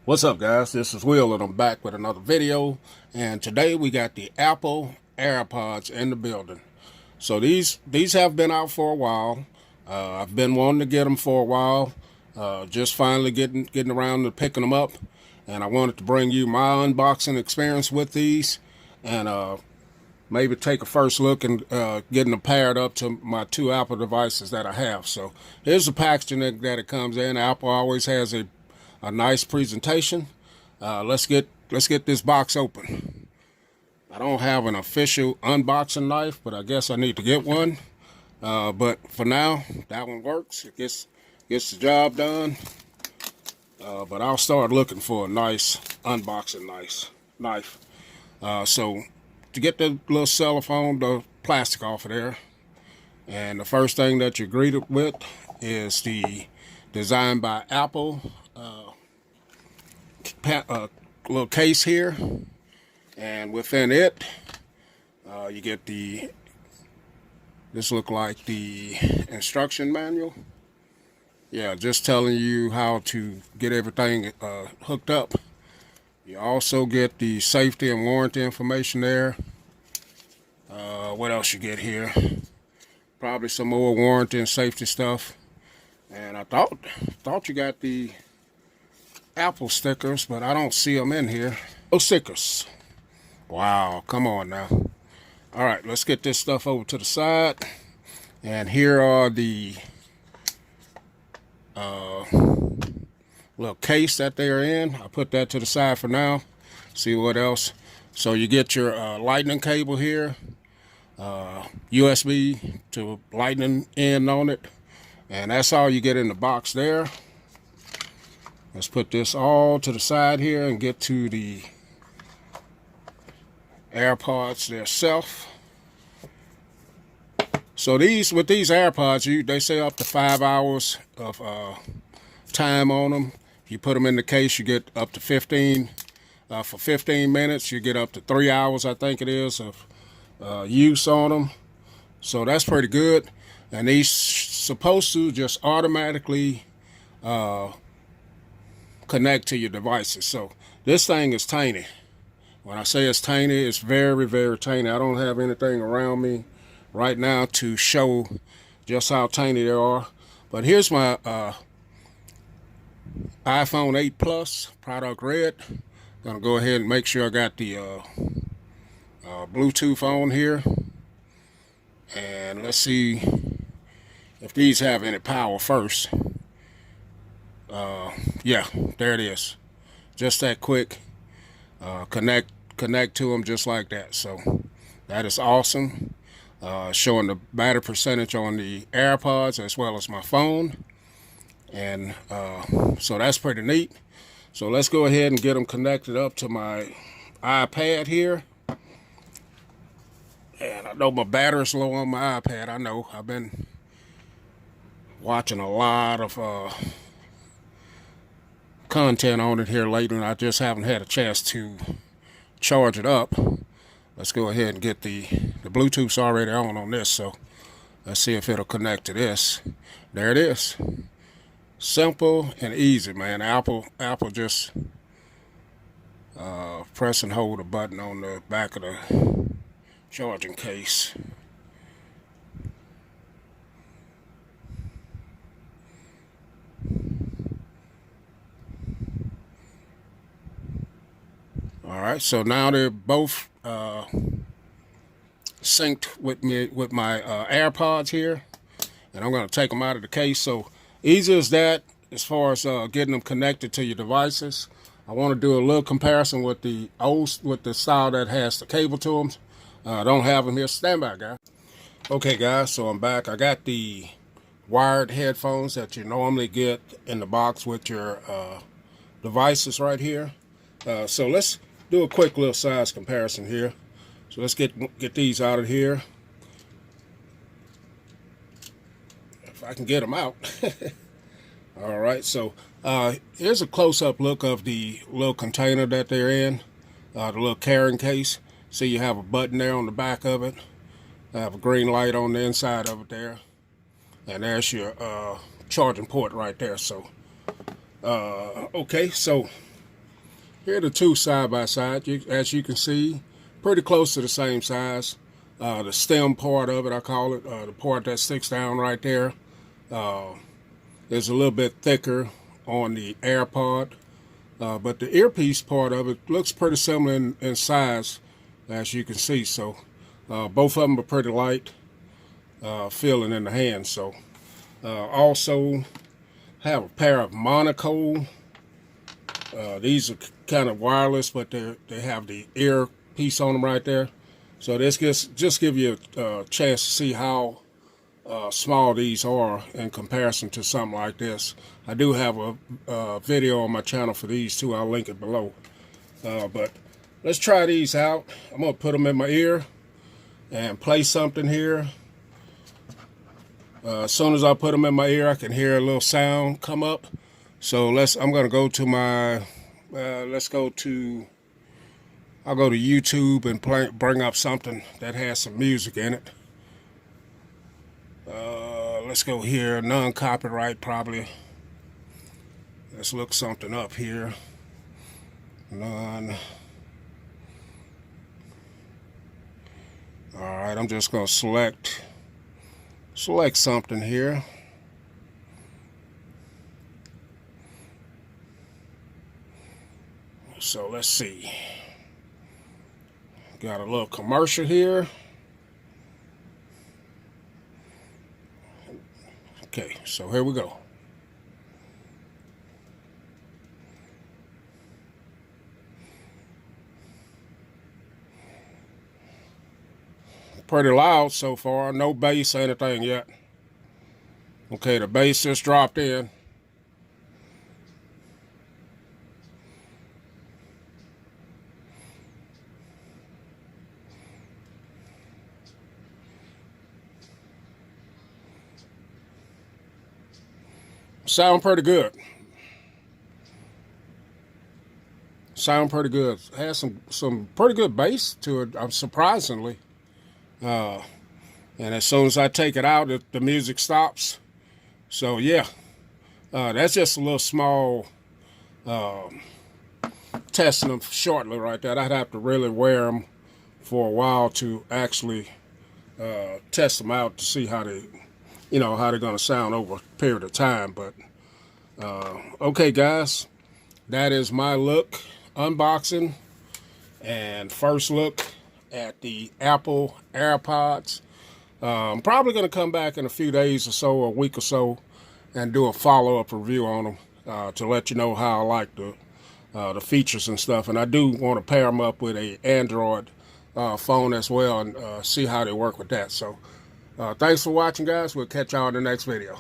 What's up, guys? This is Will and I'm back with another video, and today we got the Apple AirPods in the building. So these have been out for a while. I've been wanting to get them for a while, just finally getting around to picking them up, and I wanted to bring you my unboxing experience with these, and maybe take a first look and getting them paired up to my two Apple devices that I have. So here's the packaging that it comes in. Apple always has a nice presentation. Let's get this box open. I don't have an official unboxing knife, but I guess I need to get one. But for now, that one works. It gets the job done. But I'll start looking for a nice unboxing knife. So to get the little cellophane, the plastic off of there, and the first thing that you're greeted with is the Designed by Apple little case here, and within it you get this look like the instruction manual. Yeah, just telling you how to get everything hooked up. You also get the safety and warranty information there. What else you get here? Probably some more warranty and safety stuff. And I thought you got the Apple stickers, but I don't see them in here. No stickers. Wow, come on now. All right, let's get this stuff over to the side. And here are the little case that they're in. I put that to the side for now. See what else. So you get your lightning cable here, USB to lightning in on it, and that's all you get in the box there. Let's put this all to the side here and get to the AirPods themselves. So with these AirPods, they say up to 5 hours of time on them. If you put them in the case, you get up to 15. For 15 minutes, you get up to 3 hours, I think it is, of use on them. So that's pretty good. And these supposed to just automatically connect to your devices. So this thing is tiny. When I say it's tiny, it's very, very tiny. I don't have anything around me right now to show just how tiny they are. But here's my iPhone 8 Plus product red. Gonna go ahead and make sure I got the Bluetooth on here, and let's see if these have any power first. Yeah, there it is. Just that quick. Connect to them just like that. So that is awesome. Showing the battery percentage on the AirPods as well as my phone, and so that's pretty neat. So let's go ahead and get them connected up to my iPad here. And I know my battery's low on my iPad. I know I've been watching a lot of content on it here lately, and I just haven't had a chance to charge it up. Let's go ahead and get the Bluetooth's already on this, so let's see if it'll connect to this. There it is. Simple and easy, man. Apple just press and hold a button on the back of the charging case. All right, so now they're both synced with my AirPods here, and I'm going to take them out of the case. So easy as that as far as getting them connected to your devices. I want to do a little comparison with the style that has the cable to them. I don't have them here. Stand by, guys. Okay, guys, so I'm back. I got the wired headphones that you normally get in the box with your devices right here. So let's do a quick little size comparison here. So let's get these out of here. If I can get them out. All right, so here's a close-up look of the little container that they're in, the little carrying case. See, you have a button there on the back of it. I have a green light on the inside of it there. And there's your charging port right there. So, okay, so Here are the two side by side. As you can see, pretty close to the same size. The stem part of it, I call it, the part that sticks down right there, is a little bit thicker on the AirPod. But the earpiece part of it looks pretty similar in size, as you can see. So both of them are pretty light feeling in the hand. So also have a pair of Monaco. These are kind of wireless, but they have the earpiece on them right there. So this just give you a chance to see how small these are in comparison to something like this. I do have a video on my channel for these too. I'll link it below. But let's try these out. I'm gonna put them in my ear and play something here. As soon as I put them in my ear, I can hear a little sound come up. So I'm gonna go to my, I'll go to YouTube and bring up something that has some music in it. Let's go here, non-copyright probably. Let's look something up here. All right, I'm just gonna select something here. So let's see. Got a little commercial here. Okay, so here we go. Pretty loud so far, no bass or anything yet. Okay, the bass just dropped in. Sound pretty good. Sound pretty good. Has some pretty good bass to it, surprisingly. And as soon as I take it out, the music stops. So yeah, that's just a little small testing them shortly right there. I'd have to really wear them for a while to actually test them out to see how they, how they're going to sound over a period of time. But okay, guys, that is my look, unboxing, and first look at the Apple AirPods. I'm probably going to come back in a few days or so, or a week or so, and do a follow-up review on them to let you know how I like the features and stuff. And I do want to pair them up with a Android phone as well and see how they work with that. So thanks for watching, guys. We'll catch y'all in the next video.